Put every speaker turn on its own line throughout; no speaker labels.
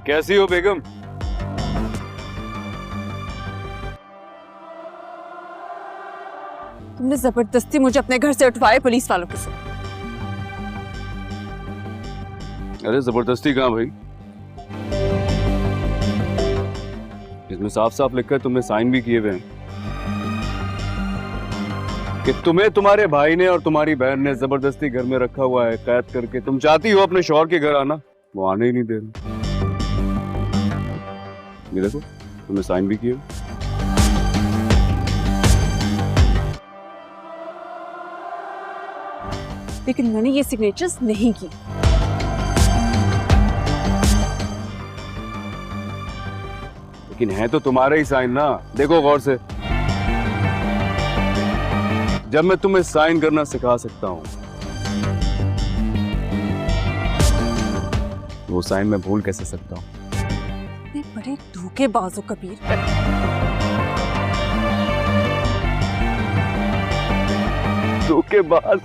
कैसी हो बेगम?
तुमने जबरदस्ती मुझे अपने घर से उठवाया पुलिस वालों के साथ।
अरे जबरदस्ती कहाँ भाई? इसमें साफ साफ लिखा है, तुमने साइन भी किए हुए हैं कि तुम्हें तुम्हारे भाई ने और तुम्हारी बहन ने जबरदस्ती घर में रखा हुआ है कैद करके। तुम चाहती हो अपने शौहर के घर आना, वो आने ही नहीं दे रहे। ये देखो तुमने साइन भी किए।
लेकिन मैंने ये सिग्नेचर्स नहीं की।
लेकिन है तो तुम्हारे ही साइन ना, देखो गौर से। जब मैं तुम्हें साइन करना सिखा सकता हूं, वो साइन मैं भूल कैसे सकता हूं?
इतने बड़े धोखेबाज हो कबीर।
धोखेबाज?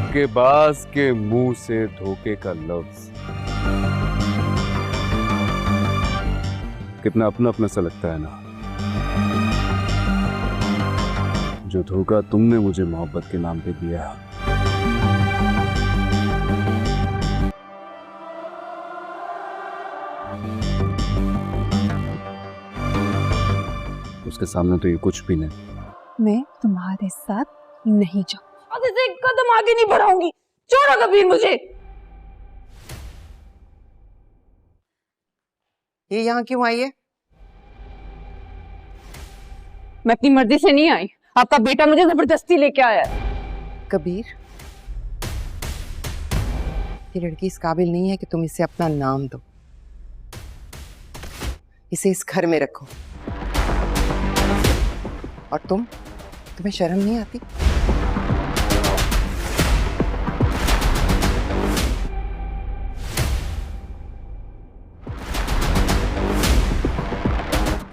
धोखेबाज के मुंह से धोखे का लफ्ज कितना अपना अपना सा लगता है ना। जो धोखा तुमने मुझे मोहब्बत के नाम पे दिया, उसके सामने तो ये कुछ भी नहीं।
मैं तुम्हारे साथ नहीं जाऊंगी। आज से एक कदम आगे नहीं बढ़ाऊंगी। छोड़ो कबीर मुझे।
ये यहाँ क्यों आई है?
मैं अपनी मर्जी से नहीं आई। आपका बेटा मुझे जबरदस्ती लेके आया है।
कबीर, ये लड़की इस काबिल नहीं है कि तुम इसे अपना नाम दो। इसे इस घर में रखो। और तुम्हें शर्म नहीं आती?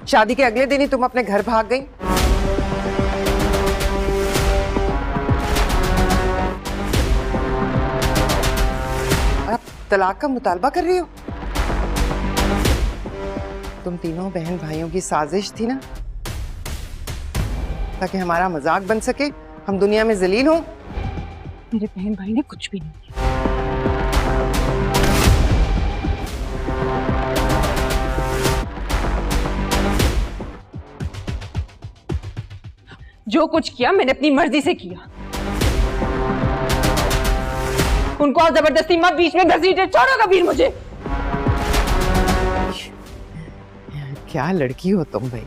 शादी के अगले दिन ही तुम अपने घर भाग गई। और अब तलाक का मुतालबा कर रही हो। तुम तीनों बहन भाइयों की साजिश थी ना, ताकि हमारा मजाक बन सके, हम दुनिया में जलील हों।
मेरे बहन भाई ने कुछ भी नहीं किया। जो कुछ किया मैंने अपनी मर्जी से किया। उनको आप जबरदस्ती मत बीच में घसीटे। छोड़ो कबीर मुझे।
क्या लड़की हो तुम भाई।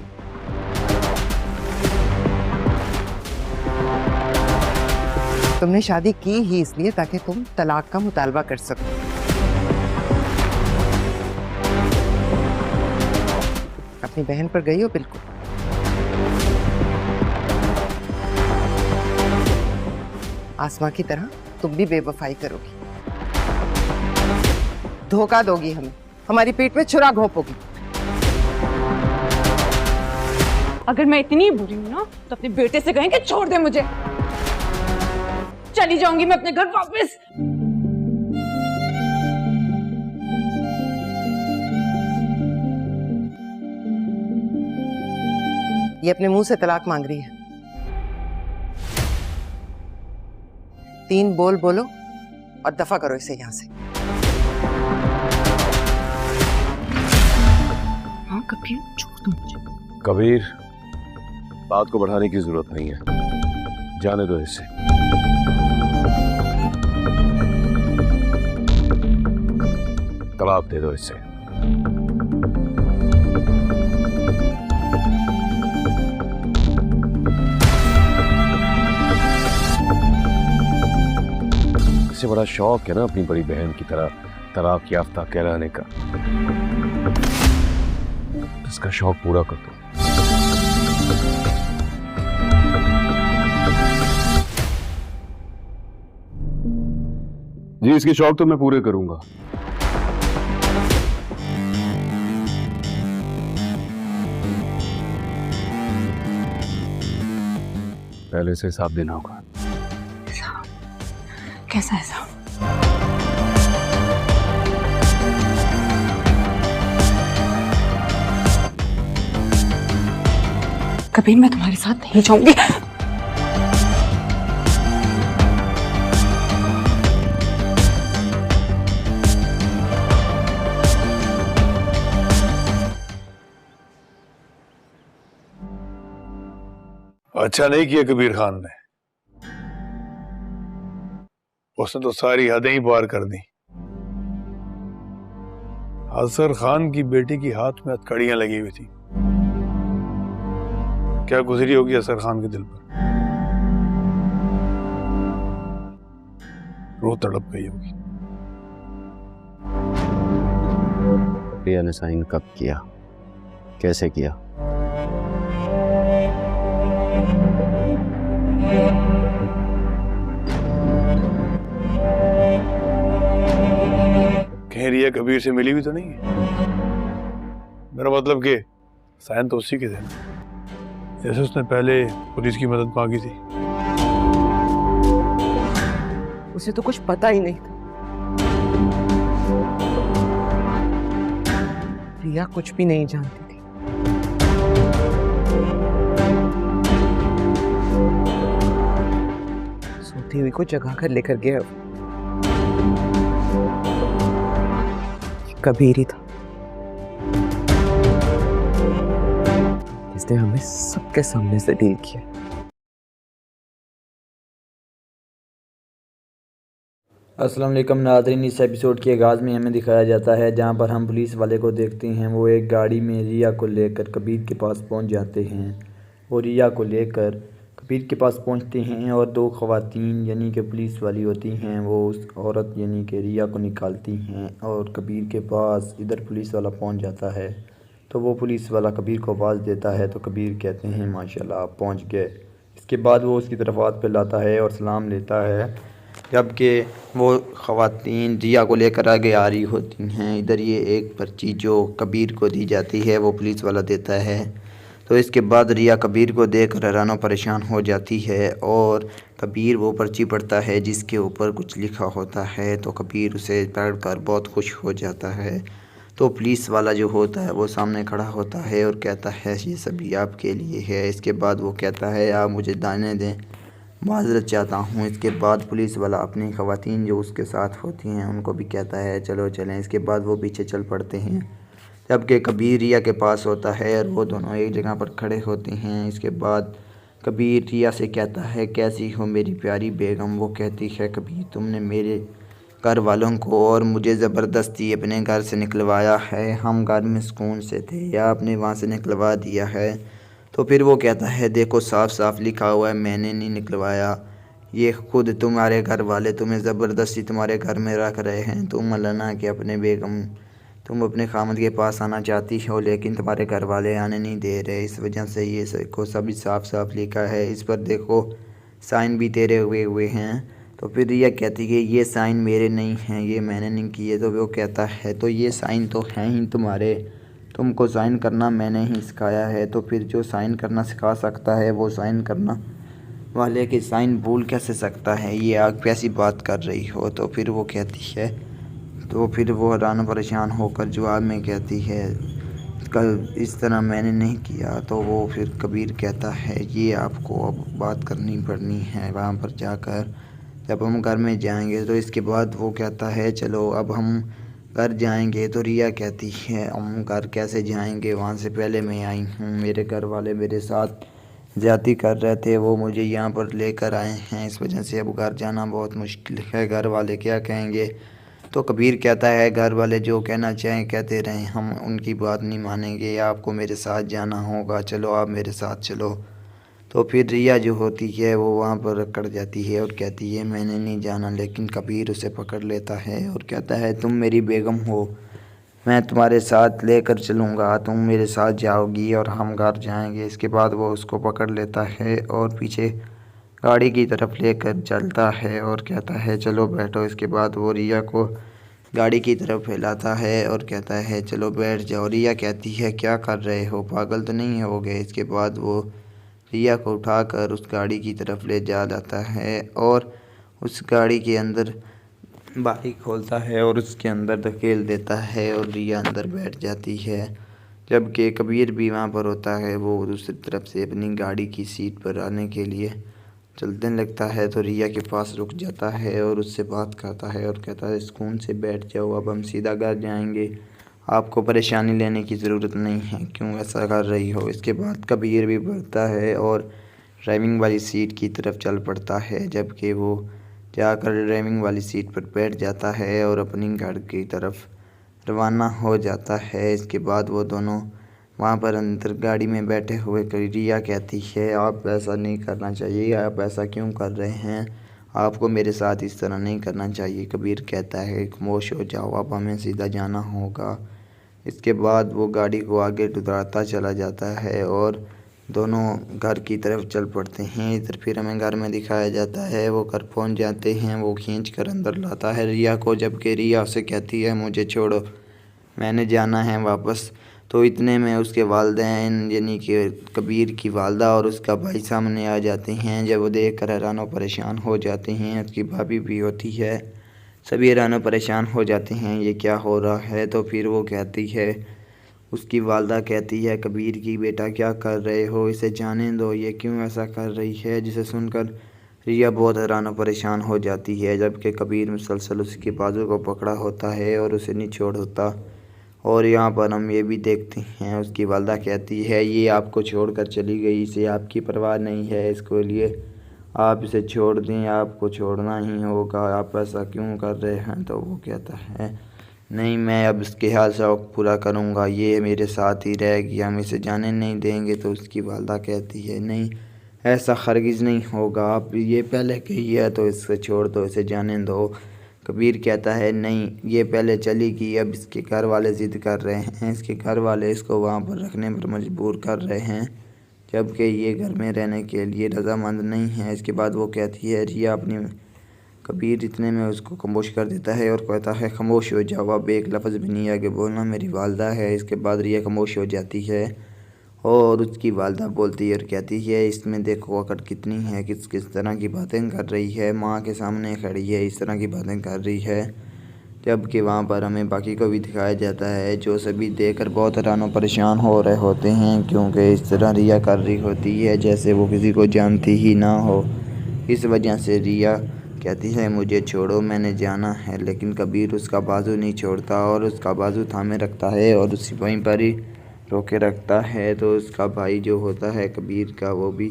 तुमने शादी की ही इसलिए ताकि तुम तलाक का मुतालबा कर सको। अपनी बहन पर गई हो बिल्कुल। आसमां की तरह तुम भी बेवफाई करोगी, धोखा दोगी हमें, हमारी पीठ में छुरा घोंपोगी।
अगर मैं इतनी बुरी हूं ना, तो अपने बेटे से कहें कि छोड़ दे मुझे। चली जाऊंगी मैं अपने घर वापस।
ये अपने मुंह से तलाक मांग रही है। 3 बोल बोलो और दफा करो इसे यहां से।
हाँ कबीर, छोड़ दो मुझे।
कबीर, बात को बढ़ाने की जरूरत नहीं है, जाने दो इसे। तलाक दे दो इसे। इसे बड़ा शौक है ना अपनी बड़ी बहन की तरह तलाक याफ्ता कहलाने का। इसका शौक पूरा कर दो।
जी, इसके शौक तो मैं पूरे करूंगा। पहले से हिसाब देना होगा।
कैसा हिसाब? कबीर मैं तुम्हारे साथ नहीं जाऊंगी।
अच्छा नहीं किया कबीर खान ने, उसने तो सारी हदें ही पार कर दी। असर खान की बेटी की हाथ में हथकड़ियां लगी हुई थी। क्या गुजरी होगी असर खान के दिल पर, रूह तड़प गई होगी।
प्रिया ने साइन कब किया, कैसे किया?
कहीं रिया कबीर से मिली भी तो नहीं है? मेरा मतलब कि साइन तो उसी के थे ना, जैसे उसने पहले पुलिस की मदद मांगी थी।
उसे तो कुछ पता ही नहीं था। रिया कुछ भी नहीं जानती थी। सोती हुई को जगा कर लेकर गया, कबीर ही था जिसने हमें सबके सामने से डील किया।
अस्सलाम वालेकुम नाज़रीन, इस एपिसोड के आगाज़ में हमें दिखाया जाता है जहां पर हम पुलिस वाले को देखते हैं। वो एक गाड़ी में रिया को लेकर कबीर के पास पहुंच जाते हैं। वो रिया को लेकर कबीर के पास पहुंचते हैं और दो ख़वातीन यानी कि पुलिस वाली होती हैं, वो उस औरत यानी कि रिया को निकालती हैं और कबीर के पास इधर पुलिस वाला पहुंच जाता है। तो वो पुलिस वाला कबीर को आवाज़ देता है तो कबीर कहते हैं माशाल्लाह आप पहुँच गए। इसके बाद वो उसकी तरफ हाथ फैलाता है और सलाम लेता है, जबकि वो ख़वातीन रिया को लेकर आगे आ रही होती हैं। इधर ये एक पर्ची जो कबीर को दी जाती है वो पुलिस वाला देता है। तो इसके बाद रिया कबीर को देखकर हैरान परेशान हो जाती है और कबीर वो पर्ची पढ़ता है जिसके ऊपर कुछ लिखा होता है। तो कबीर उसे पढ़कर बहुत खुश हो जाता है। तो पुलिस वाला जो होता है वो सामने खड़ा होता है और कहता है ये सभी आपके लिए है। इसके बाद वो कहता है आप मुझे दाने दें, माज़रत चाहता हूँ। इसके बाद पुलिस वाला अपनी ख़वातीन जो उसके साथ होती हैं उनको भी कहता है चलो चलें। इसके बाद वो पीछे चल पड़ते हैं, जबकि कबीर रिया के पास होता है और वो दोनों एक जगह पर खड़े होते हैं। इसके बाद कबीर रिया से कहता है कैसी हो मेरी प्यारी बेगम। वो कहती है कबीर तुमने मेरे घर वालों को और मुझे ज़बरदस्ती अपने घर से निकलवाया है, हम घर में सुकून से थे या आपने वहाँ से निकलवा दिया है। तो फिर वो कहता है देखो साफ़ साफ़ लिखा हुआ है मैंने नहीं निकलवाया, ये खुद तुम्हारे घर वाले तुम्हें ज़बरदस्ती तुम्हारे घर में रख रहे हैं। तुम अल्लाह कि अपने बेगम तुम अपने खामद के पास आना चाहती हो लेकिन तुम्हारे घर वाले आने नहीं दे रहे, इस वजह से ये को सभी साफ़ साफ़ लिखा है। इस पर देखो साइन भी तेरे हुए हैं। तो फिर रिया कहती है ये साइन मेरे नहीं हैं, ये मैंने नहीं किए। तो वो कहता है तो ये साइन तो हैं ही तुम्हारे, तुमको साइन करना मैंने ही सिखाया है। तो फिर जो साइन करना सिखा सकता है वो साइन करना वाले के साइन भूल कैसे सकता है, ये आप कैसी बात कर रही हो। तो फिर वो कहती है तो फिर वो हैरान परेशान होकर जवाब में कहती है कल इस तरह मैंने नहीं किया। तो वो फिर कबीर कहता है ये आपको अब बात करनी पड़नी है वहाँ पर जाकर जब हम घर में जाएंगे। तो इसके बाद वो कहता है चलो अब हम घर जाएंगे। तो रिया कहती है हम घर कैसे जाएंगे, वहाँ से पहले मैं आई हूँ, मेरे घर वाले मेरे साथ ज़्यादती कर रहे थे, वो मुझे यहाँ पर लेकर आए हैं, इस वजह से अब घर जाना बहुत मुश्किल है, घर वाले क्या कहेंगे। तो कबीर कहता है घर वाले जो कहना चाहें कहते रहें, हम उनकी बात नहीं मानेंगे, आपको मेरे साथ जाना होगा, चलो आप मेरे साथ चलो। तो फिर रिया जो होती है वो वहाँ पर अकड़ जाती है और कहती है मैंने नहीं जाना, लेकिन कबीर उसे पकड़ लेता है और कहता है तुम मेरी बेगम हो, मैं तुम्हारे साथ लेकर चलूँगा, तुम मेरे साथ जाओगी और हम घर जाएंगे। इसके बाद वो उसको पकड़ लेता है और पीछे गाड़ी की तरफ लेकर चलता है और कहता है चलो बैठो। इसके बाद वो रिया को गाड़ी की तरफ फैलाता है और कहता है चलो बैठ जाओ। रिया कहती है क्या कर रहे हो, पागल तो नहीं हो गए। इसके बाद वो रिया को उठाकर उस गाड़ी की तरफ ले जा जाता है और उस गाड़ी के अंदर बारी खोलता है और उसके अंदर धकेल देता है और रिया अंदर बैठ जाती है। जबकि कबीर भी वहाँ पर होता है। वो दूसरी तरफ से अपनी गाड़ी की सीट पर आने के लिए चलने लगता है तो रिया के पास रुक जाता है और उससे बात करता है और कहता है सुकून से बैठ जाओ, अब हम सीधा घर जाएंगे, आपको परेशानी लेने की ज़रूरत नहीं है, क्यों ऐसा कर रही हो। इसके बाद कबीर भी बढ़ता है और ड्राइविंग वाली सीट की तरफ चल पड़ता है, जबकि वो जाकर ड्राइविंग वाली सीट पर बैठ जाता है और अपनी घर की तरफ रवाना हो जाता है। इसके बाद वो दोनों वहाँ पर अंदर गाड़ी में बैठे हुए रिया कहती है आप ऐसा नहीं करना चाहिए, आप ऐसा क्यों कर रहे हैं, आपको मेरे साथ इस तरह नहीं करना चाहिए। कबीर कहता है खामोश हो जाओ, अब हमें सीधा जाना होगा। इसके बाद वो गाड़ी को आगे डुराता चला जाता है और दोनों घर की तरफ चल पड़ते हैं। इधर फिर हमें घर में दिखाया जाता है, वो घर पहुंच जाते हैं। वो खींच कर अंदर लाता है रिया को, जबकि रिया उसे कहती है मुझे छोड़ो, मैंने जाना है वापस। तो इतने में उसके वालिदैन यानी कि कबीर की वालदा और उसका भाई सामने आ जाते हैं। जब वो देख कर हैरान और परेशान हो जाते हैं, उसकी भाभी भी होती है, सभी हैरान और परेशान हो जाते हैं ये क्या हो रहा है। तो फिर वो कहती है, उसकी वालदा कहती है कबीर की बेटा क्या कर रहे हो, इसे जाने दो, ये क्यों ऐसा कर रही है। जिसे सुनकर रिया बहुत हैरान और परेशान हो जाती है, जबकि कबीर मुसलसल उसके बाजू को पकड़ा होता है और उसे नहीं छोड़ता। और यहाँ पर हम ये भी देखते हैं उसकी वालदा कहती है ये आपको छोड़कर चली गई, इसे आपकी परवाह नहीं है, इसके लिए आप इसे छोड़ दें, आपको छोड़ना ही होगा, आप ऐसा क्यों कर रहे हैं। तो वो कहता है नहीं, मैं अब इसके हर शौक़ पूरा करूँगा, ये मेरे साथ ही रहेगी, हम इसे जाने नहीं देंगे। तो उसकी वालदा कहती है नहीं, ऐसा हरगिज़ नहीं होगा, आप ये पहले कही है तो इसे छोड़ दो, इसे जाने दो। कबीर कहता है नहीं, ये पहले चली गई, अब इसके घर वाले ज़िद कर रहे हैं, इसके घर वाले इसको वहाँ पर रखने पर मजबूर कर रहे हैं, जबकि ये घर में रहने के लिए रजामंद नहीं है। इसके बाद वो कहती है रिया अपनी, कबीर इतने में उसको खामोश कर देता है और कहता है खामोश हो जाओ, अब एक लफ्ज़ भी नहीं आगे बोलना, मेरी वालदा है। इसके बाद रिया खामोश हो जाती है और उसकी वालदा बोलती है और कहती है इसमें देखो अकड़ कितनी है, किस किस तरह की बातें कर रही है, माँ के सामने खड़ी है, इस तरह की बातें कर रही है। जबकि वहाँ पर हमें बाकी को भी दिखाया जाता है, जो सभी देखकर बहुत हैरान और परेशान हो रहे होते हैं, क्योंकि इस तरह रिया कर रही होती है जैसे वो किसी को जानती ही ना हो। इस वजह से रिया कहती है मुझे छोड़ो, मैंने जाना है, लेकिन कबीर उसका बाजू नहीं छोड़ता और उसका बाजू थामे रखता है और उसी वहीं पर ही रोके रखता है। तो उसका भाई जो होता है कबीर का, वो भी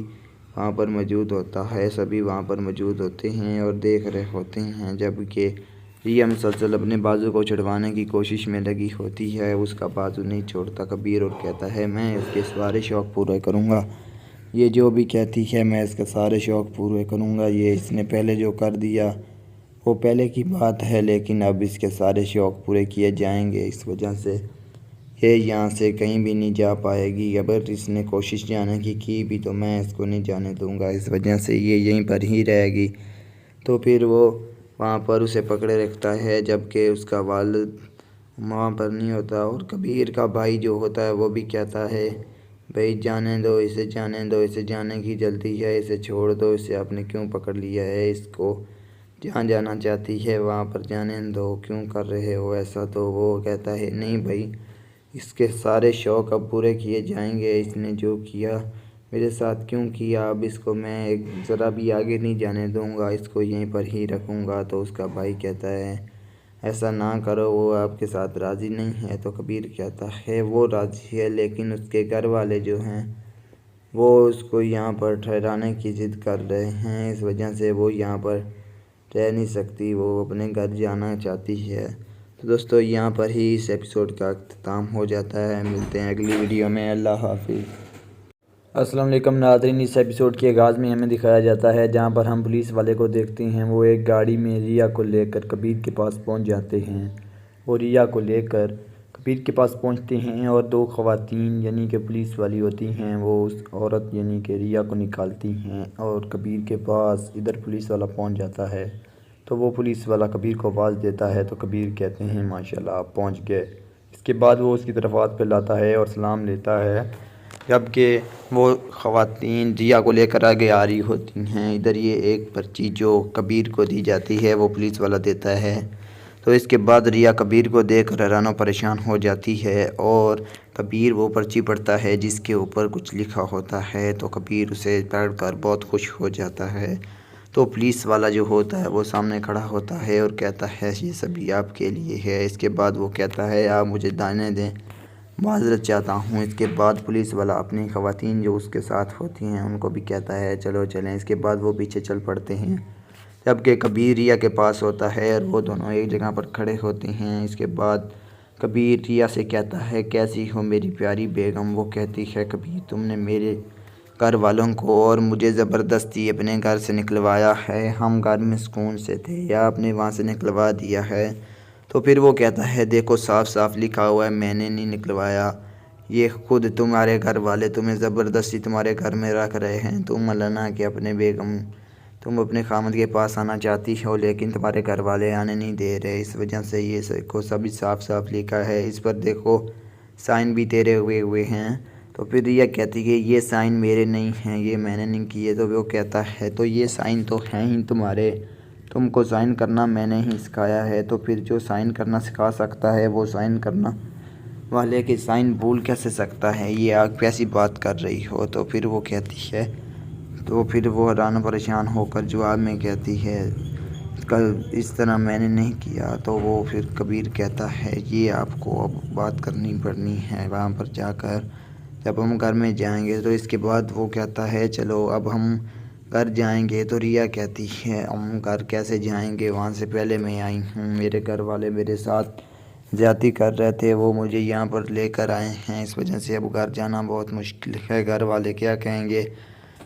वहाँ पर मौजूद होता है, सभी वहाँ पर मौजूद होते हैं और देख रहे होते हैं। जबकि रिया मुसलसल अपने बाजू को छुड़वाने की कोशिश में लगी होती है, उसका बाजू नहीं छोड़ता कबीर और कहता है मैं इसके सारे शौक़ पूरे करूँगा, ये जो भी कहती है मैं इसके सारे शौक़ पूरे करूँगा, ये इसने पहले जो कर दिया वो पहले की बात है, लेकिन अब इसके सारे शौक़ पूरे किए जाएंगे। इस वजह से ये यहाँ से कहीं भी नहीं जा पाएगी, अगर इसने कोशिश जाने की भी तो मैं इसको नहीं जाने दूँगा, इस वजह से ये यहीं पर ही रहेगी। तो फिर वो वहाँ पर उसे पकड़े रखता है, जबकि उसका वालिद वहाँ पर नहीं होता और कबीर का भाई जो होता है वो भी कहता है भाई जाने दो, इसे जाने दो, इसे जाने की जल्दी है, इसे छोड़ दो, इसे आपने क्यों पकड़ लिया है, इसको जहाँ जाना चाहती है वहाँ पर जाने दो, क्यों कर रहे हो ऐसा। तो वो कहता है नहीं भाई, इसके सारे शौक़ अब पूरे किए जाएंगे, इसने जो किया मेरे साथ क्यों किया, अब इसको मैं एक ज़रा भी आगे नहीं जाने दूंगा, इसको यहीं पर ही रखूँगा। तो उसका भाई कहता है ऐसा ना करो, वो आपके साथ राज़ी नहीं है। तो कबीर कहता है वो राज़ी है, लेकिन उसके घर वाले जो हैं वो उसको यहाँ पर ठहराने की ज़िद कर रहे हैं, इस वजह से वो यहाँ पर रह नहीं सकती, वो अपने घर जाना चाहती है। तो दोस्तों यहाँ पर ही इस एपिसोड का अख्ताम हो जाता है, मिलते हैं अगली वीडियो में, अल्लाह हाफिज़। अस्सलाम वालेकुम नाज़रीन, इस एपिसोड के आगाज़ में हमें दिखाया जाता है जहां पर हम पुलिस वाले को देखते हैं, वो एक गाड़ी में रिया को लेकर कबीर के पास पहुंच जाते हैं और रिया को लेकर कबीर के पास पहुंचते हैं और दो ख़वातीन यानी कि पुलिस वाली होती हैं, वो उस औरत यानी कि रिया को निकालती हैं और कबीर के पास इधर पुलिस वाला पहुँच जाता है। तो वो पुलिस वाला कबीर को आवाज़ देता है तो कबीर कहते हैं माशाल्लाह आप पहुँच गए। इसके बाद वो उसकी तरफ हाथ फैलाता है और सलाम लेता है, जबकि वो ख़वातीन रिया को लेकर आगे आ रही होती हैं। इधर ये एक पर्ची जो कबीर को दी जाती है वो पुलिस वाला देता है, तो इसके बाद रिया कबीर को देखकर हैरान और परेशान हो जाती है और कबीर वो पर्ची पढ़ता है जिसके ऊपर कुछ लिखा होता है। तो कबीर उसे पढ़कर बहुत खुश हो जाता है। तो पुलिस वाला जो होता है वो सामने खड़ा होता है और कहता है ये सभी आपके लिए है। इसके बाद वो कहता है आप मुझे दाने दें, माजरत चाहता हूँ। इसके बाद पुलिस वाला अपनी ख़वातीन जो उसके साथ होती हैं उनको भी कहता है चलो चलें। इसके बाद वो पीछे चल पड़ते हैं, जबकि कबीर रिया के पास होता है और वो दोनों एक जगह पर खड़े होते हैं। इसके बाद कबीर रिया से कहता है कैसी हो मेरी प्यारी बेगम। वो कहती है कबीर तुमने मेरे घर वालों को और मुझे ज़बरदस्ती अपने घर से निकलवाया है, हम घर में सुकून से थे या आपने वहाँ से निकलवा दिया है। तो फिर वो कहता है देखो साफ साफ लिखा हुआ है मैंने नहीं निकलवाया, ये खुद तुम्हारे घर वाले तुम्हें ज़बरदस्ती तुम्हारे घर में रख रहे हैं। तुम मलाना कि अपने बेगम तुम अपने खामद के पास आना चाहती हो लेकिन तुम्हारे घर वाले आने नहीं दे रहे, इस वजह से ये देखो सभी साफ साफ लिखा है, इस पर देखो साइन भी तेरे हुए हैं। तो फिर रिया कहती है ये साइन मेरे नहीं हैं, ये मैंने नहीं किए। तो वो कहता है तो ये साइन तो हैं ही तुम्हारे, तुमको साइन करना मैंने ही सिखाया है। तो फिर जो साइन करना सिखा सकता है वो साइन करना वाले के साइन भूल कैसे सकता है, ये आप कैसी बात कर रही हो। तो फिर वो कहती है तो फिर वो हैरान परेशान होकर जवाब में कहती है कल इस तरह मैंने नहीं किया। तो वो फिर कबीर कहता है ये आपको अब बात करनी पड़नी है वहाँ पर जाकर, जब हम घर में जाएंगे। तो इसके बाद वो कहता है चलो अब हम घर जाएंगे। तो रिया कहती है हम घर कैसे जाएंगे, वहाँ से पहले मैं आई हूँ, मेरे घर वाले मेरे साथ ज़्यादती कर रहे थे, वो मुझे यहाँ पर लेकर आए हैं, इस वजह से अब घर जाना बहुत मुश्किल है, घर वाले क्या कहेंगे।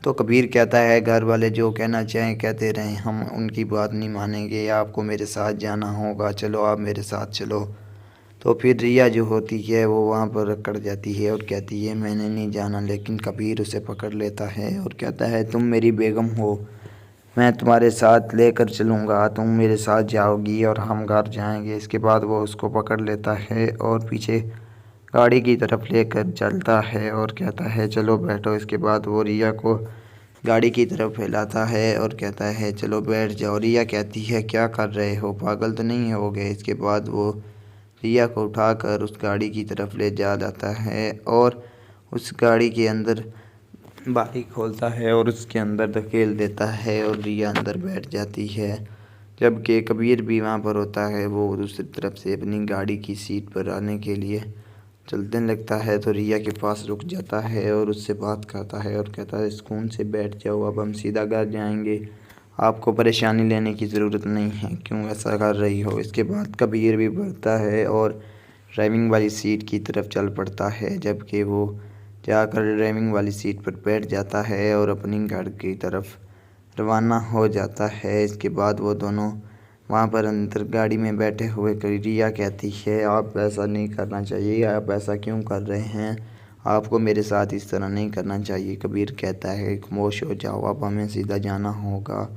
तो कबीर कहता है घर वाले जो कहना चाहें कहते रहें, हम उनकी बात नहीं मानेंगे, आपको मेरे साथ जाना होगा, चलो आप मेरे साथ चलो। तो फिर रिया जो होती है वो वहाँ पर अकड़ जाती है और कहती है मैंने नहीं जाना। लेकिन कबीर उसे पकड़ लेता है और कहता है तुम मेरी बेगम हो, मैं तुम्हारे साथ लेकर चलूँगा, तुम मेरे साथ जाओगी और हम घर जाएंगे। इसके बाद वो उसको पकड़ लेता है और पीछे गाड़ी की तरफ लेकर चलता है और कहता है चलो बैठो। इसके बाद वो रिया को गाड़ी की तरफ फैलाता है और कहता है चलो बैठ जाओ। रिया कहती है क्या कर रहे हो, पागल तो नहीं हो गए। इसके बाद वो रिया को उठाकर उस गाड़ी की तरफ ले जाता है और उस गाड़ी के अंदर बारी खोलता है और उसके अंदर धकेल देता है और रिया अंदर बैठ जाती है। जबकि कबीर भी वहाँ पर होता है, वो दूसरी तरफ से अपनी गाड़ी की सीट पर आने के लिए चलने लगता है। तो रिया के पास रुक जाता है और उससे बात करता है और कहता है सुकून से बैठ जाओ, अब हम सीधा घर जाएंगे, आपको परेशानी लेने की ज़रूरत नहीं है, क्यों ऐसा कर रही हो। इसके बाद कबीर भी बढ़ता है और ड्राइविंग वाली सीट की तरफ चल पड़ता है, जबकि वो जाकर ड्राइविंग वाली सीट पर बैठ जाता है और अपनी घर की तरफ रवाना हो जाता है। इसके बाद वो दोनों वहाँ पर अंदर गाड़ी में बैठे हुए रिया कहती है आप ऐसा नहीं करना चाहिए, आप ऐसा क्यों कर रहे हैं, आपको मेरे साथ इस तरह नहीं करना चाहिए। कबीर कहता है खामोश हो जाओ, अब हमें सीधा जाना होगा।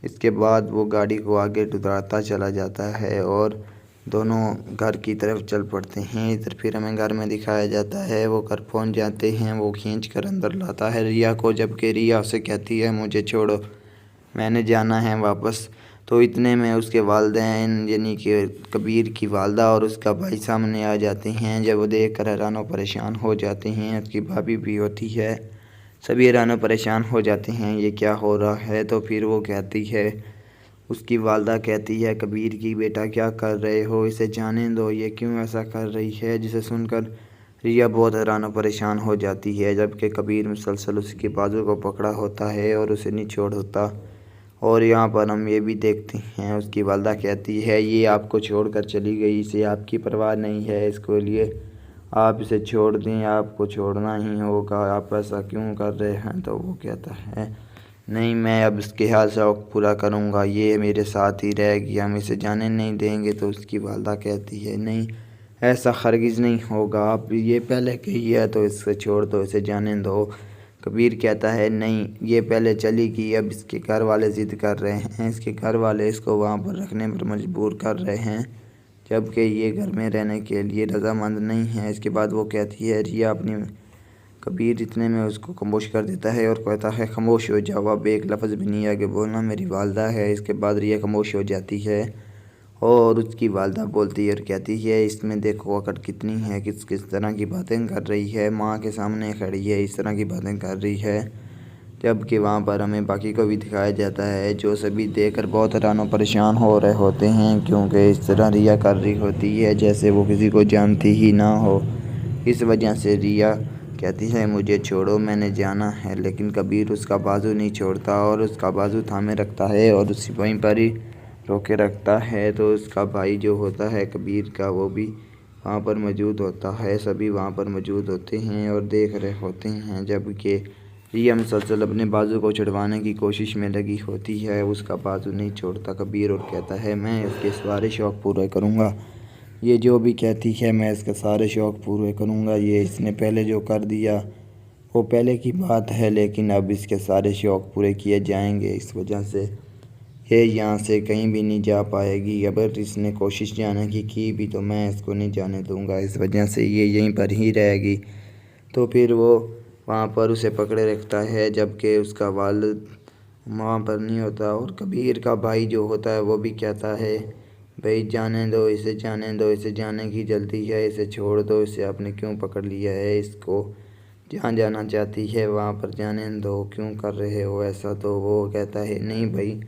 इसके बाद वो गाड़ी को आगे डुराता चला जाता है और दोनों घर की तरफ चल पड़ते हैं। इधर फिर हमें घर में दिखाया जाता है, वो घर पहुंच जाते हैं, वो खींच कर अंदर लाता है रिया को, जबकि रिया उसे कहती है मुझे छोड़ो, मैंने जाना है वापस। तो इतने में उसके वालिदैन यानी कि कबीर की वालदा और उसका भाई सामने आ जाते हैं। जब वो देख कर हैरान और परेशान हो जाते हैं, उसकी भाभी भी होती है, सभी हैरान और परेशान हो जाते हैं ये क्या हो रहा है। तो फिर वो कहती है, उसकी वालदा कहती है कबीर की बेटा क्या कर रहे हो, इसे जाने दो, ये क्यों ऐसा कर रही है। जिसे सुनकर रिया बहुत हैरान और परेशान हो जाती है, जबकि कबीर मुसलसल उसके बाजू को पकड़ा होता है और उसे नहीं छोड़ होता। और यहाँ पर हम ये भी देखते हैं उसकी वालदा कहती है ये आपको छोड़कर चली गई, इसे आपकी परवाह नहीं है, इसको लिए आप इसे छोड़ दें, आपको छोड़ना ही होगा, आप ऐसा क्यों कर रहे हैं। तो वो कहता है नहीं, मैं अब इसके हर शौक़ पूरा करूँगा, ये मेरे साथ ही रहेगी, हम इसे जाने नहीं देंगे। तो उसकी वालदा कहती है नहीं, ऐसा हरगिज़ नहीं होगा, आप ये पहले कही है तो इसे छोड़ दो, इसे जाने दो। कबीर कहता है नहीं, ये पहले चली गई, अब इसके घर वाले ज़िद कर रहे हैं, इसके घर वाले इसको वहाँ पर रखने पर मजबूर कर रहे हैं, जबकि ये घर में रहने के लिए रजामंद नहीं है। इसके बाद वो कहती है रिया अपनी कबीर इतने में उसको खामोश कर देता है और कहता है खामोश हो जाओ, अब एक लफ्ज़ भी नहीं आगे बोलना, मेरी वालदा है। इसके बाद रिया खामोश हो जाती है और उसकी वालदा बोलती है और कहती है इसमें देखो अकड़ कितनी है, किस किस तरह की बातें कर रही है, माँ के सामने खड़ी है, इस तरह की बातें कर रही है। जबकि वहाँ पर हमें बाकी को भी दिखाया जाता है, जो सभी देखकर बहुत हैरान परेशान हो रहे होते हैं, क्योंकि इस तरह रिया कर रही होती है जैसे वो किसी को जानती ही ना हो। इस वजह से रिया कहती है मुझे छोड़ो, मैंने जाना है, लेकिन कबीर उसका बाजू नहीं छोड़ता और उसका बाजू थामे रखता है और उसी वहीं पर ही रोके रखता है। तो उसका भाई जो होता है कबीर का, वो भी वहाँ पर मौजूद होता है, सभी वहाँ पर मौजूद होते हैं और देख रहे होते हैं। जबकि रिया मुसलसल अपने बाजू को छुड़वाने की कोशिश में लगी होती है, उसका बाजू नहीं छोड़ता कबीर और कहता है मैं इसके सारे शौक़ पूरे करूँगा, ये जो भी कहती है मैं इसके सारे शौक़ पूरे करूँगा, ये इसने पहले जो कर दिया वो पहले की बात है, लेकिन अब इसके सारे शौक़ पूरे किए जाएंगे। इस वजह से ये यहाँ से कहीं भी नहीं जा पाएगी। अगर इसने कोशिश जाने की भी तो मैं इसको नहीं जाने दूँगा, इस वजह से ये यहीं पर ही रहेगी। तो फिर वो वहाँ पर उसे पकड़े रखता है, जबकि उसका वालिद वहाँ पर नहीं होता और कबीर का भाई जो होता है वो भी कहता है भाई जाने दो इसे, जाने दो इसे, जाने की जल्दी है, इसे छोड़ दो, इसे आपने क्यों पकड़ लिया है, इसको जहाँ जाना चाहती है वहाँ पर जाने दो, क्यों कर रहे हो ऐसा। तो वो कहता है नहीं भाई,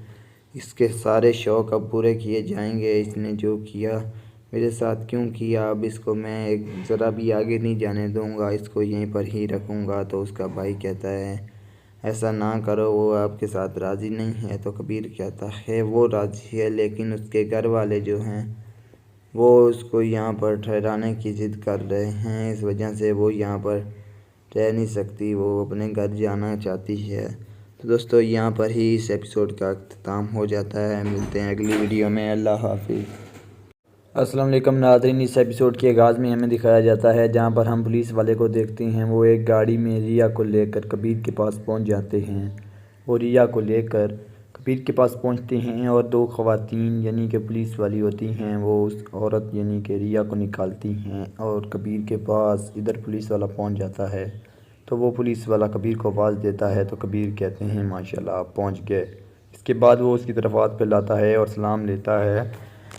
इसके सारे शौक़ अब पूरे किए जाएंगे, इसने जो किया मेरे साथ क्यों किया, अब इसको मैं एक ज़रा भी आगे नहीं जाने दूँगा, इसको यहीं पर ही रखूँगा। तो उसका भाई कहता है ऐसा ना करो, वो आपके साथ राज़ी नहीं है। तो कबीर कहता है वो राज़ी है, लेकिन उसके घर वाले जो हैं वो उसको यहाँ पर ठहराने की ज़िद कर रहे हैं, इस वजह से वो यहाँ पर रह नहीं सकती, वो अपने घर जाना चाहती है। तो दोस्तों यहाँ पर ही इस एपिसोड का अख्ताम हो जाता है, मिलते हैं अगली वीडियो में, अल्लाह हाफिज़। अस्सलाम वालेकुम नाज़रीन, इस एपिसोड के आगाज़ में हमें दिखाया जाता है जहां पर हम पुलिस वाले को देखते हैं, वो एक गाड़ी में रिया को लेकर कबीर के पास पहुंच जाते हैं और रिया को लेकर कबीर के पास पहुंचते हैं और दो ख़वातीन यानी कि पुलिस वाली होती हैं, वो उस औरत यानी कि रिया को निकालती हैं और कबीर के पास इधर पुलिस वाला पहुँच जाता है। तो वो पुलिस वाला कबीर को आवाज़ देता है तो कबीर कहते हैं माशाल्लाह आप पहुँच गए। इसके बाद वो उसकी तरफ हाथ फैलाता है और सलाम लेता है,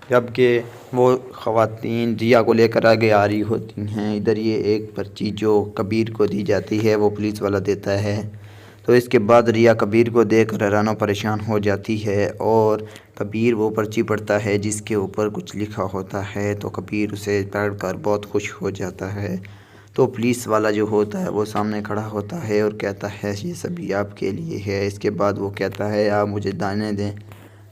जबकि वो ख़वातीन रिया को लेकर आगे आ रही होती हैं। इधर ये एक पर्ची जो कबीर को दी जाती है वो पुलिस वाला देता है। तो इसके बाद रिया कबीर को देखकर हैरान परेशान हो जाती है और कबीर वो पर्ची पढ़ता है जिसके ऊपर कुछ लिखा होता है। तो कबीर उसे पढ़कर बहुत खुश हो जाता है। तो पुलिस वाला जो होता है वो सामने खड़ा होता है और कहता है ये सभी आपके लिए है। इसके बाद वो कहता है आप मुझे दाने दें,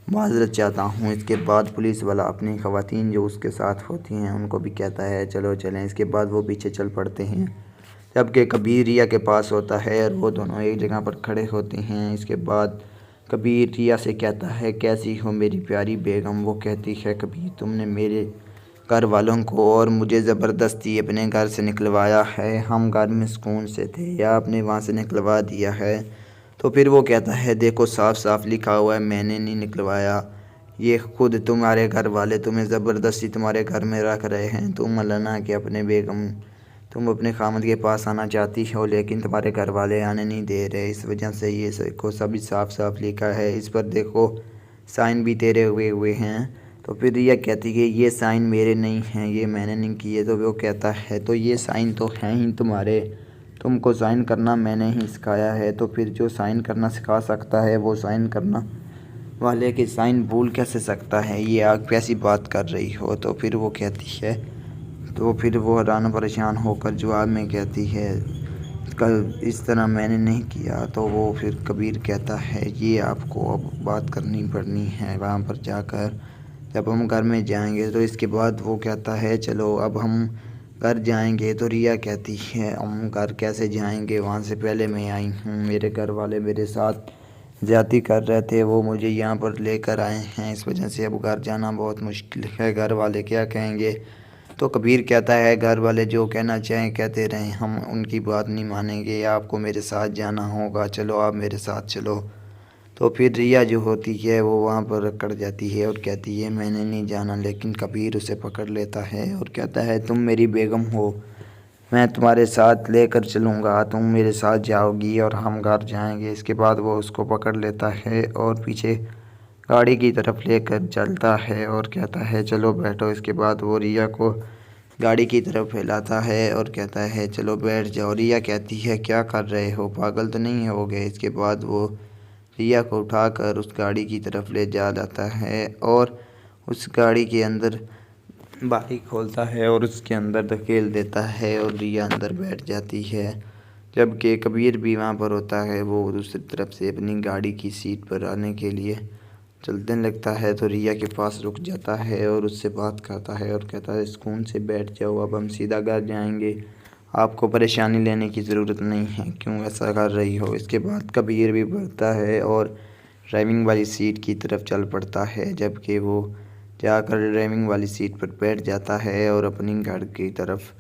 माज़रत चाहता हूँ। इसके बाद पुलिस वाला अपनी ख़वातीन जो उसके साथ होती हैं उनको भी कहता है चलो चलें। इसके बाद वो पीछे चल पड़ते हैं, जबकि कबीर रिया के पास होता है और वो दोनों एक जगह पर खड़े होते हैं। इसके बाद कबीर रिया से कहता है कैसी हो मेरी प्यारी बेगम। वो कहती है कबीर तुमने मेरे घर वालों को और मुझे ज़बरदस्ती अपने घर से निकलवाया है, हम घर में सुकून से थे या आपने वहाँ से निकलवा दिया है। तो फिर वो कहता है देखो साफ़ साफ़ लिखा हुआ है मैंने नहीं निकलवाया, ये खुद तुम्हारे घर वाले तुम्हें ज़बरदस्ती तुम्हारे घर में रख रहे हैं। तुम मलाना कि अपने बेगम तुम अपने खामद के पास आना चाहती हो लेकिन तुम्हारे घर वाले आने नहीं दे रहे, इस वजह से ये देखो सभी साफ़ साफ़ लिखा है, इस पर देखो साइन भी तेरे हुए हैं। तो फिर रिया कहती है ये साइन मेरे नहीं हैं, ये मैंने नहीं किए। तो वो कहता है तो ये साइन तो हैं ही तुम्हारे, तुमको साइन करना मैंने ही सिखाया है। तो फिर जो साइन करना सिखा सकता है वो साइन करना वाले के साइन भूल कैसे सकता है, ये आप कैसी बात कर रही हो। तो फिर वो कहती है, तो फिर वो हैरान परेशान होकर जवाब में कहती है कल इस तरह मैंने नहीं किया। तो वो फिर कबीर कहता है ये आपको अब बात करनी पड़नी है वहाँ पर जाकर, जब हम घर में जाएंगे। तो इसके बाद वो कहता है चलो अब हम घर जाएंगे। तो रिया कहती है हम घर कैसे जाएंगे, वहाँ से पहले मैं आई हूँ, मेरे घर वाले मेरे साथ ज़्यादती कर रहे थे, वो मुझे यहाँ पर लेकर आए हैं, इस वजह से अब घर जाना बहुत मुश्किल है, घर वाले क्या कहेंगे। तो कबीर कहता है घर वाले जो कहना चाहें कहते रहें, हम उनकी बात नहीं मानेंगे, आपको मेरे साथ जाना होगा, चलो आप मेरे साथ चलो। तो फिर रिया जो होती है वो वहाँ पर अकड़ जाती है और कहती है मैंने नहीं जाना, लेकिन कबीर उसे पकड़ लेता है और कहता है तुम मेरी बेगम हो, मैं तुम्हारे साथ लेकर चलूँगा, तुम मेरे साथ जाओगी और हम घर जाएंगे। इसके बाद वो उसको पकड़ लेता है और पीछे गाड़ी की तरफ लेकर चलता है और कहता है चलो बैठो। इसके बाद वो रिया को गाड़ी की तरफ फैलाता है और कहता है चलो बैठ जाओ। रिया कहती है क्या कर रहे हो, पागल तो नहीं हो गए। इसके बाद वो रिया को उठाकर उस गाड़ी की तरफ ले जाता है और उस गाड़ी के अंदर बारी खोलता है और उसके अंदर धकेल देता है और रिया अंदर बैठ जाती है। जबकि कबीर भी वहाँ पर होता है, वो दूसरी तरफ से अपनी गाड़ी की सीट पर आने के लिए चलने लगता है तो रिया के पास रुक जाता है और उससे बात करता है और कहता है सुकून से बैठ जाओ, अब हम सीधा घर जाएंगे, आपको परेशानी लेने की ज़रूरत नहीं है, क्यों ऐसा कर रही हो। इसके बाद कबीर भी बढ़ता है और ड्राइविंग वाली सीट की तरफ चल पड़ता है। जबकि वो जाकर ड्राइविंग वाली सीट पर बैठ जाता है और अपनी घर की तरफ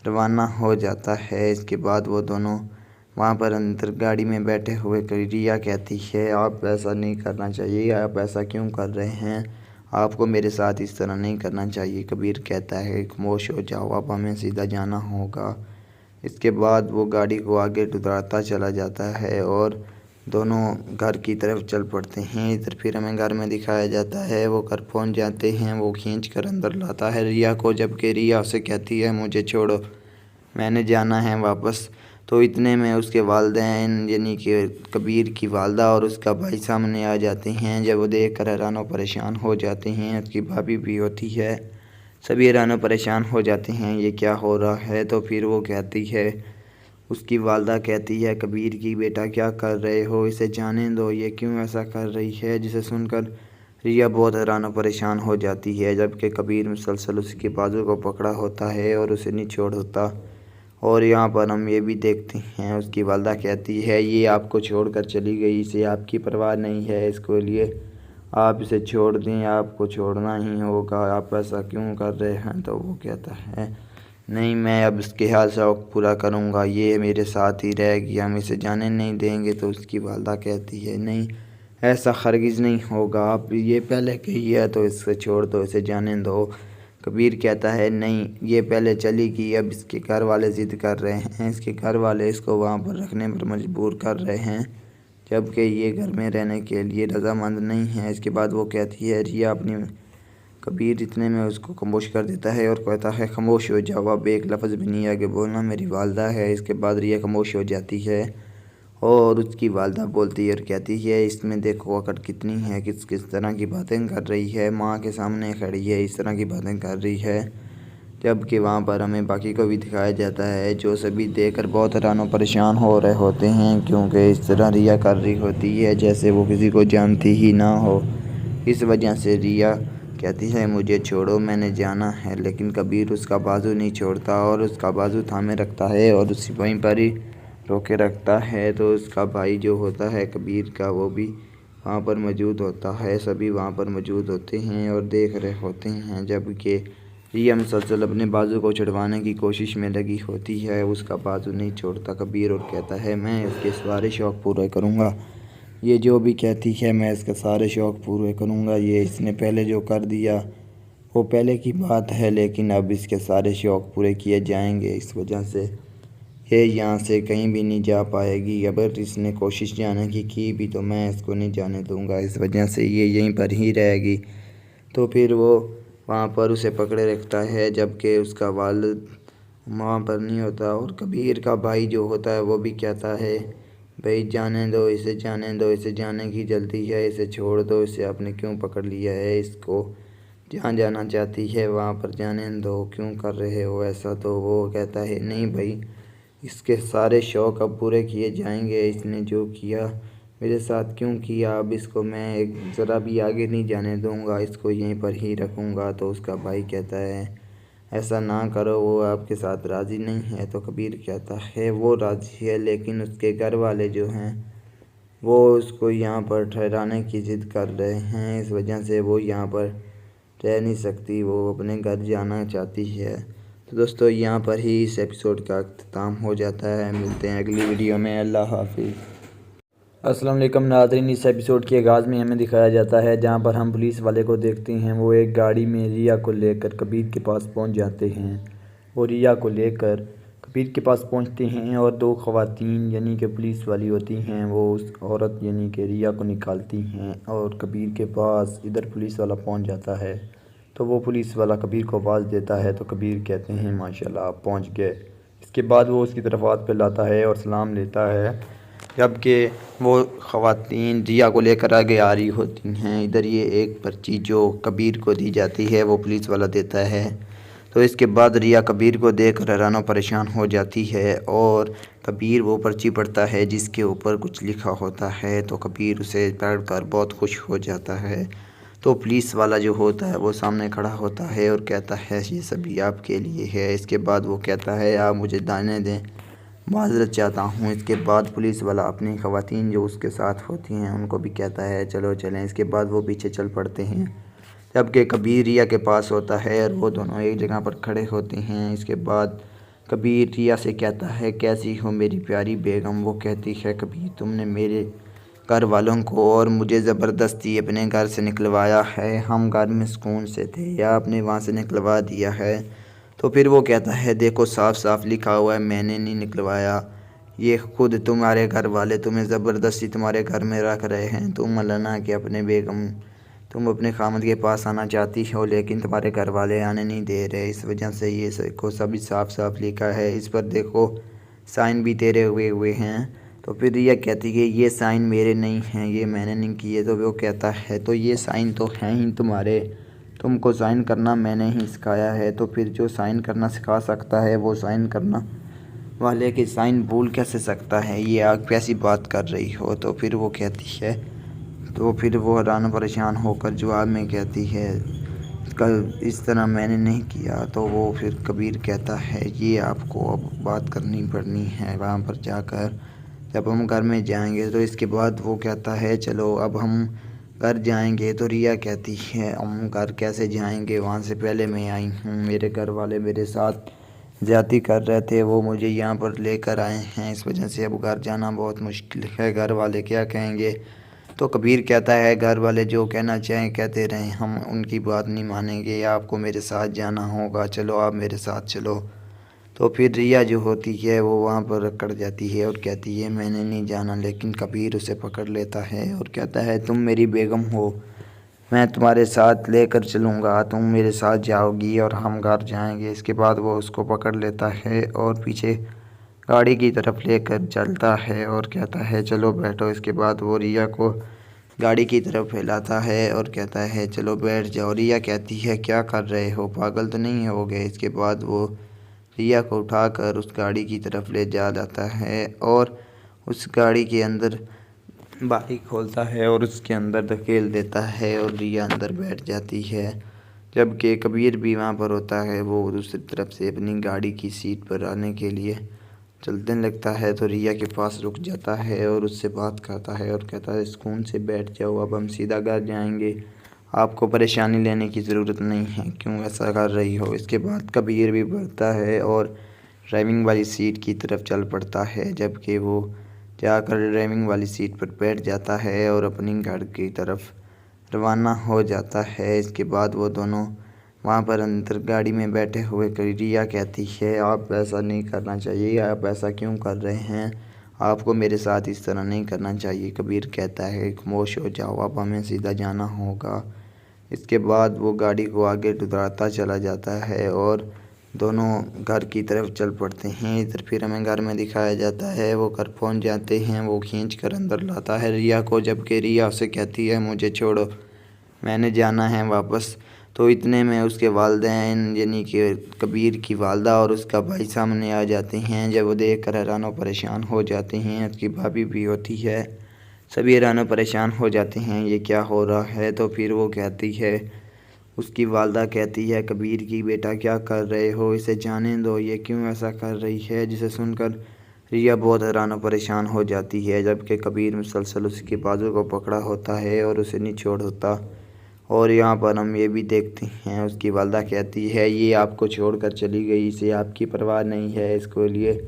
रवाना हो जाता है। इसके बाद वो दोनों वहाँ पर अंदर गाड़ी में बैठे हुए रिया कहती है आप ऐसा नहीं करना चाहिए, आप ऐसा क्यों कर रहे हैं, आपको मेरे साथ इस तरह नहीं करना चाहिए। कबीर कहता है खामोश हो जाओ, अब हमें सीधा जाना होगा। इसके बाद वो गाड़ी को आगे डुराता चला जाता है और दोनों घर की तरफ चल पड़ते हैं। इधर फिर हमें घर में दिखाया जाता है, वो घर पहुंच जाते हैं। वो खींच कर अंदर लाता है रिया को, जबकि रिया उसे कहती है मुझे छोड़ो, मैंने जाना है वापस। तो इतने में उसके वालिदैन यानी कि कबीर की वालदा और उसका भाई सामने आ जाते हैं। जब वो देख कर हैरान और परेशान हो जाते हैं, उसकी भाभी भी होती है, सभी हैरान और परेशान हो जाते हैं ये क्या हो रहा है। तो फिर वो कहती है, उसकी वालदा कहती है कबीर की बेटा क्या कर रहे हो, इसे जाने दो, ये क्यों ऐसा कर रही है। जिसे सुनकर रिया बहुत हैरान और परेशान हो जाती है। जबकि कबीर मुसलसल उसके बाजू को पकड़ा होता है और उसे नहीं छोड़ होता। और यहाँ पर हम ये भी देखते हैं उसकी वालदा कहती है ये आपको छोड़कर चली गई, इसे आपकी परवाह नहीं है, इसको लिए आप इसे छोड़ दें, आपको छोड़ना ही होगा, आप ऐसा क्यों कर रहे हैं। तो वो कहता है नहीं, मैं अब इसके हाल शौक़ पूरा करूँगा, ये मेरे साथ ही रहेगी, हम इसे जाने नहीं देंगे। तो उसकी वालदा कहती है नहीं, ऐसा हरगिज़ नहीं होगा, आप ये पहले कही है तो इसे छोड़ दो, इसे जाने दो। कबीर कहता है नहीं, ये पहले चली गई, अब इसके घर वाले ज़िद कर रहे हैं, इसके घर वाले इसको वहाँ पर रखने पर मजबूर कर रहे हैं, जबकि ये घर में रहने के लिए रजामंद नहीं है। इसके बाद वो कहती है रिया अपनी कबीर इतने में उसको खामोश कर देता है और कहता है खामोश हो जाओ, अब एक लफ्ज़ भी नहीं आगे बोलना, मेरी वालदा है। इसके बाद रिया खामोश हो जाती है और उसकी वालदा बोलती है और कहती है इसमें देखो अकड़ कितनी है, किस किस तरह की बातें कर रही है, माँ के सामने खड़ी है, इस तरह की बातें कर रही है। जबकि वहाँ पर हमें बाकी को भी दिखाया जाता है, जो सभी देखकर बहुत हैरान और परेशान हो रहे होते हैं, क्योंकि इस तरह रिया कर रही होती है जैसे वो किसी को जानती ही ना हो। इस वजह से रिया कहती है मुझे छोड़ो, मैंने जाना है। लेकिन कबीर उसका बाजू नहीं छोड़ता और उसका बाजू थामे रखता है और उसी वहीं पर ही रोके रखता है। तो उसका भाई जो होता है कबीर का, वो भी वहाँ पर मौजूद होता है, सभी वहाँ पर मौजूद होते हैं और देख रहे होते हैं। जबकि रिया मुसलसल अपने बाजू को छुड़वाने की कोशिश में लगी होती है, उसका बाजू नहीं छोड़ता कबीर और कहता है मैं इसके सारे शौक़ पूरे करूँगा, ये जो भी कहती है मैं इसके सारे शौक़ पूरे करूँगा, ये इसने पहले जो कर दिया वो पहले की बात है, लेकिन अब इसके सारे शौक़ पूरे किए जाएंगे। इस वजह से ये यहाँ से कहीं भी नहीं जा पाएगी, अगर इसने कोशिश जाने की भी तो मैं इसको नहीं जाने दूँगा, इस वजह से ये यहीं पर ही रहेगी। तो फिर वो वहाँ पर उसे पकड़े रखता है, जबकि उसका वालिद वहाँ पर नहीं होता। और कबीर का भाई जो होता है वो भी कहता है भाई जाने दो, इसे जाने दो, इसे जाने की जल्दी है, इसे छोड़ दो, इसे आपने क्यों पकड़ लिया है, इसको जहाँ जाना चाहती है वहाँ पर जाने दो, क्यों कर रहे हो ऐसा। तो वो कहता है नहीं भाई, इसके सारे शौक़ अब पूरे किए जाएंगे, इसने जो किया मेरे साथ क्यों किया, अब इसको मैं एक ज़रा भी आगे नहीं जाने दूंगा, इसको यहीं पर ही रखूँगा। तो उसका भाई कहता है ऐसा ना करो, वो आपके साथ राज़ी नहीं है। तो कबीर कहता है वो राज़ी है, लेकिन उसके घर वाले जो हैं वो उसको यहाँ पर ठहराने की ज़िद कर रहे हैं, इस वजह से वो यहाँ पर रह नहीं सकती, वो अपने घर जाना चाहती है। तो दोस्तों यहाँ पर ही इस एपिसोड का अख्ताम हो जाता है, मिलते हैं अगली वीडियो में, अल्लाह हाफिज़। अस्सलाम वालेकुम नाज़रीन, इस एपिसोड के आगाज़ में हमें दिखाया जाता है जहां पर हम पुलिस वाले को देखते हैं, वो एक गाड़ी में रिया को लेकर कबीर के पास पहुंच जाते हैं और रिया को लेकर कबीर के पास पहुंचते हैं और दो ख़वातीन यानी कि पुलिस वाली होती हैं वो उस औरत यानी कि रिया को निकालती हैं और कबीर के पास इधर पुलिस वाला पहुंच जाता है। तो वो पुलिस वाला कबीर को आवाज़ देता है तो कबीर कहते हैं माशाल्लाह आप पहुंच गए। इसके बाद वो उसकी तरफ हाथ फैलाता है और सलाम लेता है, जबकि वो ख़वातीन रिया को लेकर आगे आ रही होती हैं। इधर ये एक पर्ची जो कबीर को दी जाती है वो पुलिस वाला देता है। तो इसके बाद रिया कबीर को देखकर हैरान परेशान हो जाती है और कबीर वो पर्ची पढ़ता है जिसके ऊपर कुछ लिखा होता है। तो कबीर उसे पढ़कर बहुत खुश हो जाता है। तो पुलिस वाला जो होता है वो सामने खड़ा होता है और कहता है ये सभी आपके लिए है। इसके बाद वो कहता है आप मुझे दाने दें, माजरत चाहता हूँ। इसके बाद पुलिस वाला अपनी ख़वातीन जो उसके साथ होती हैं उनको भी कहता है चलो चलें। इसके बाद वो पीछे चल पड़ते हैं, जबकि कबीर रिया के पास होता है और वो दोनों एक जगह पर खड़े होते हैं। इसके बाद कबीर रिया से कहता है कैसी हो मेरी प्यारी बेगम। वो कहती है कबीर तुमने मेरे घर वालों को और मुझे ज़बरदस्ती अपने घर से निकलवाया है, हम घर में सुकून से थे या आपने वहाँ से निकलवा दिया है। तो फिर वो कहता है देखो साफ़ साफ़ लिखा हुआ है मैंने नहीं निकलवाया, ये खुद तुम्हारे घर वाले तुम्हें ज़बरदस्ती तुम्हारे घर में रख रहे हैं। तुम मलना कि अपने बेगम तुम अपने खामद के पास आना चाहती हो लेकिन तुम्हारे घर वाले आने नहीं दे रहे, इस वजह से ये को सभी साफ साफ लिखा है। इस पर देखो साइन भी तेरे हुए हैं। तो फिर रिया कहती है ये साइन मेरे नहीं हैं, ये मैंने नहीं किए। तो वो कहता है तो ये साइन तो हैं ही तुम्हारे, तुमको साइन करना मैंने ही सिखाया है। तो फिर जो साइन करना सिखा सकता है वो साइन करना वाले के साइन भूल कैसे सकता है, ये आप कैसी बात कर रही हो। तो फिर वो कहती है तो फिर वो हैरान परेशान होकर जवाब में कहती है कल इस तरह मैंने नहीं किया। तो वो फिर कबीर कहता है ये आपको अब बात करनी पड़नी है वहाँ पर जाकर जब हम घर में जाएंगे। तो इसके बाद वो कहता है चलो अब हम घर जाएंगे। तो रिया कहती है हम घर कैसे जाएंगे, वहाँ से पहले मैं आई हूँ, मेरे घर वाले मेरे साथ ज़्यादती कर रहे थे, वो मुझे यहाँ पर लेकर आए हैं, इस वजह से अब घर जाना बहुत मुश्किल है, घर वाले क्या कहेंगे। तो कबीर कहता है घर वाले जो कहना चाहें कहते रहें, हम उनकी बात नहीं मानेंगे, आपको मेरे साथ जाना होगा, चलो आप मेरे साथ चलो। तो फिर रिया जो होती है वो वहाँ पर अकड़ जाती है और कहती है मैंने नहीं जाना। लेकिन कबीर उसे पकड़ लेता है और कहता है तुम मेरी बेगम हो, मैं तुम्हारे साथ लेकर चलूँगा, तुम मेरे साथ जाओगी और हम घर जाएंगे। इसके बाद वो उसको पकड़ लेता है और पीछे गाड़ी की तरफ लेकर चलता है और कहता है चलो बैठो। इसके बाद वो रिया को गाड़ी की तरफ फैलाता है और कहता है चलो बैठ जाओ। रिया कहती है क्या कर रहे हो, पागल तो नहीं हो गए। इसके बाद वो रिया को उठाकर उस गाड़ी की तरफ ले जाता है और उस गाड़ी के अंदर बारी खोलता है और उसके अंदर धकेल देता है और रिया अंदर बैठ जाती है। जबकि कबीर भी वहाँ पर होता है, वो दूसरी तरफ से अपनी गाड़ी की सीट पर आने के लिए चलने लगता है। तो रिया के पास रुक जाता है और उससे बात करता है और कहता है सुकून से बैठ जाओ, अब हम सीधा घर जाएंगे, आपको परेशानी लेने की ज़रूरत नहीं है, क्यों ऐसा कर रही हो। इसके बाद कबीर भी बढ़ता है और ड्राइविंग वाली सीट की तरफ चल पड़ता है, जबकि वो जाकर ड्राइविंग वाली सीट पर बैठ जाता है और अपनी घर की तरफ रवाना हो जाता है। इसके बाद वो दोनों वहाँ पर अंदर गाड़ी में बैठे हुए रिया कहती है आप ऐसा नहीं करना चाहिए, आप ऐसा क्यों कर रहे हैं, आपको मेरे साथ इस तरह नहीं करना चाहिए। कबीर कहता है खामोश हो जाओ, अब हमें सीधा जाना होगा। इसके बाद वो गाड़ी को आगे डुराता चला जाता है और दोनों घर की तरफ चल पड़ते हैं। इधर फिर हमें घर में दिखाया जाता है, वो घर पहुंच जाते हैं, वो खींच कर अंदर लाता है रिया को, जबकि रिया उसे कहती है मुझे छोड़ो, मैंने जाना है वापस। तो इतने में उसके वालिदैन यानी कि कबीर की वालदा और उसका भाई सामने आ जाते हैं। जब वो देख कर हैरान परेशान हो जाते हैं, उसकी भाभी भी होती है, सभी हैरान परेशान हो जाते हैं ये क्या हो रहा है। तो फिर वो कहती है, उसकी वालदा कहती है कबीर की बेटा क्या कर रहे हो, इसे जाने दो, ये क्यों ऐसा कर रही है। जिसे सुनकर रिया बहुत हैरान परेशान हो जाती है, जबकि कबीर मुसलसल उसके बाजू को पकड़ा होता है और उसे नहीं छोड़ होता। और यहाँ पर हम ये भी देखते हैं उसकी वालदा कहती है ये आपको छोड़कर चली गई, इसे आपकी परवाह नहीं है, इसको लिए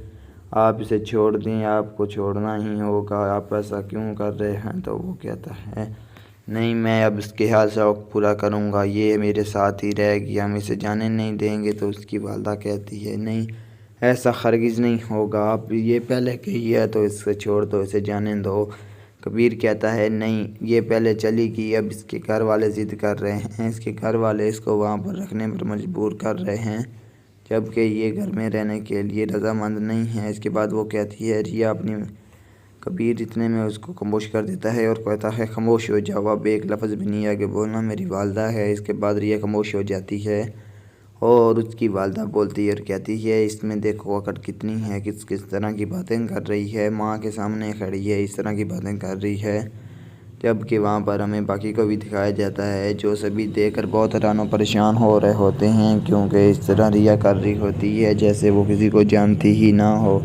आप इसे छोड़ दें, आपको छोड़ना ही होगा, आप ऐसा क्यों कर रहे हैं। तो वो कहता है नहीं, मैं अब इसके हाल शौक़ पूरा करूँगा, ये मेरे साथ ही रहेगी, हम इसे जाने नहीं देंगे। तो उसकी वालदा कहती है नहीं, ऐसा हरगिज़ नहीं होगा, आप ये पहले कही है तो इससे छोड़ दो, इसे जाने दो। कबीर कहता है नहीं, ये पहले चली गई, अब इसके घर वाले ज़िद कर रहे हैं, इसके घर वाले इसको वहाँ पर रखने पर मजबूर कर रहे हैं, जबकि ये घर में रहने के लिए रजामंद नहीं है। इसके बाद वो कहती है रिया अपनी, कबीर इतने में उसको खामोश कर देता है और कहता है खामोश हो जाओ, अब एक लफ्ज़ भी नहीं आगे बोलना, मेरी वालदा है। इसके बाद रिया खामोश हो जाती है और उसकी वालदा बोलती है और कहती है इसमें देखो अकड़ कितनी है, किस किस तरह की बातें कर रही है, माँ के सामने खड़ी है, इस तरह की बातें कर रही है। जबकि वहाँ पर हमें बाकी को भी दिखाया जाता है, जो सभी देखकर बहुत हैरान और परेशान हो रहे होते हैं, क्योंकि इस तरह रिया कर रही होती है जैसे वो किसी को जानती ही ना हो।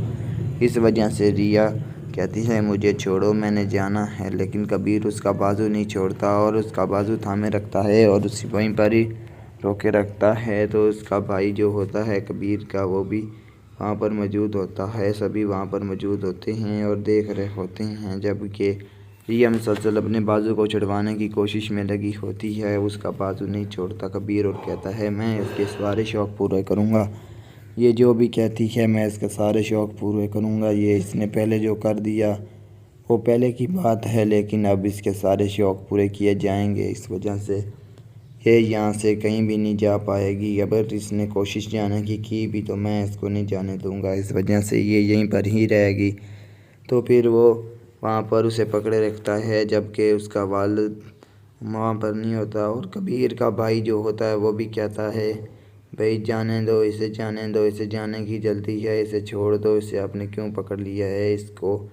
इस वजह से रिया कहती है मुझे छोड़ो, मैंने जाना है, लेकिन कबीर उसका बाजू नहीं छोड़ता और उसका बाजू थामे रखता है और उसी वहीं पर ही रोके रखता है। तो उसका भाई जो होता है कबीर का, वो भी वहाँ पर मौजूद होता है, सभी वहाँ पर मौजूद होते हैं और देख रहे होते हैं। जबकि रिया मुसलसल अपने बाजू को छुड़वाने की कोशिश में लगी होती है, उसका बाजू नहीं छोड़ता कबीर और कहता है मैं इसके सारे शौक़ पूरे करूँगा, ये जो भी कहती है मैं इसके सारे शौक़ पूरे करूँगा, ये इसने पहले जो कर दिया वो पहले की बात है, लेकिन अब इसके सारे शौक़ पूरे किए जाएंगे। इस वजह से ये यहाँ से कहीं भी नहीं जा पाएगी, अगर इसने कोशिश जाने की भी तो मैं इसको नहीं जाने दूँगा, इस वजह से ये यहीं पर ही रहेगी। तो फिर वो वहाँ पर उसे पकड़े रखता है, जबकि उसका वालिद वहाँ पर नहीं होता और कबीर का भाई जो होता है वो भी कहता है भाई जाने दो इसे, जाने दो इसे, जाने की जल्दी है, इसे छोड़ दो, इसे आपने क्यों पकड़ लिया है, इसको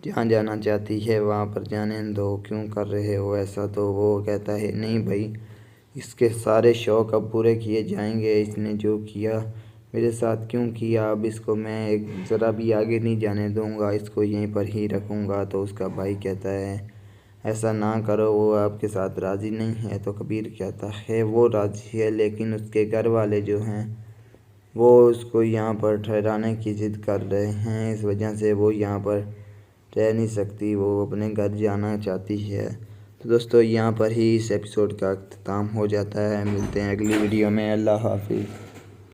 जहाँ जाना चाहती है वहाँ पर जाने दो, क्यों कर रहे हो ऐसा। तो वो कहता है नहीं भाई, इसके सारे शौक़ अब पूरे किए जाएंगे, इसने जो किया मेरे साथ क्यों किया, अब इसको मैं एक ज़रा भी आगे नहीं जाने दूँगा, इसको यहीं पर ही रखूँगा। तो उसका भाई कहता है ऐसा ना करो, वो आपके साथ राज़ी नहीं है। तो कबीर कहता है वो राज़ी है, लेकिन उसके घर वाले जो हैं वो उसको यहाँ पर ठहराने की ज़िद कर रहे हैं, इस वजह से वो यहाँ पर रह नहीं सकती, वो अपने घर जाना चाहती है। तो दोस्तों यहाँ पर ही इस एपिसोड का अख्ताम हो जाता है, मिलते हैं अगली वीडियो में, अल्लाह हाफिज़।